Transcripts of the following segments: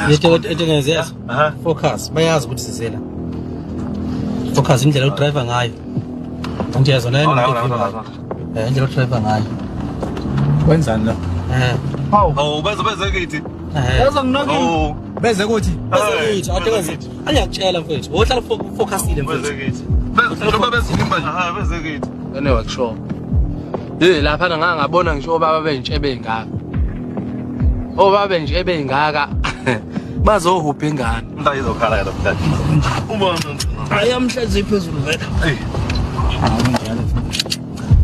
Yetengeze yazo. Focus. Bayazi ukuthi sizela. Focus indlela udriver ngayo. Angiyazo la indlela udriver ngayo. Kwenzani la? Oh, beze kithi. Yazo nginoki. Oh, Beze kuthi. Bese atengeze. Angiyakutshela mfethu. Wohlala focusile mfethu. beze kithi. Njengoba bezimba nje. Beze kithi. Ene workshop. Lapha ngangabona ngisho baba bentshe bengaka. Obaba nje ebengaka bazohupha ingane. Umntana izokhala yena mntana. Ubona. Ayamhlaza iphezulu vele. Hey.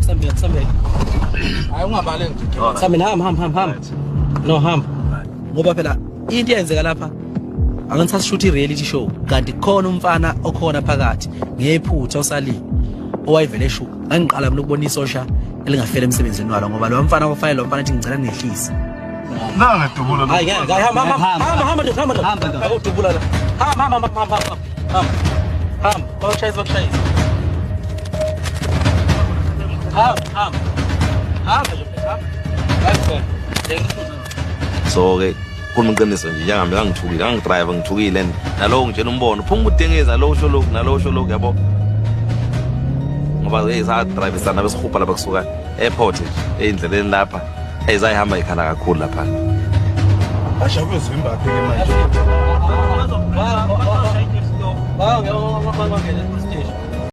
Sambe. Hayi ungabale ngithi. Sambe hamba. No hamba. Ngoba phela into yenzeka lapha angithi shoot i-reality show kanti khona umfana okhona phakathi ngephutha osalile owayivele esho angiqala mina ukubona isosha elingafela emsebenzini walo ngoba lo mfana ofanele lo mfana athi ngicela ngehlise. Nanga dubulo. Hayi ngeke hamba awudubula la. Hamba. Bawushayisa. Hamba. So ke khuluma iqiniso nje njengambe ngangithukile ngangidrive ngithukile nalowo ngitshela umbono phuma udengeza lo sho lokhu yabo ngoba sa drive sana besihupha lapha kusuka airport endleleni lapha ezayihamba ikhala kakhulu lapha Asha kwezimba pheke manje. Wow, ngeke station.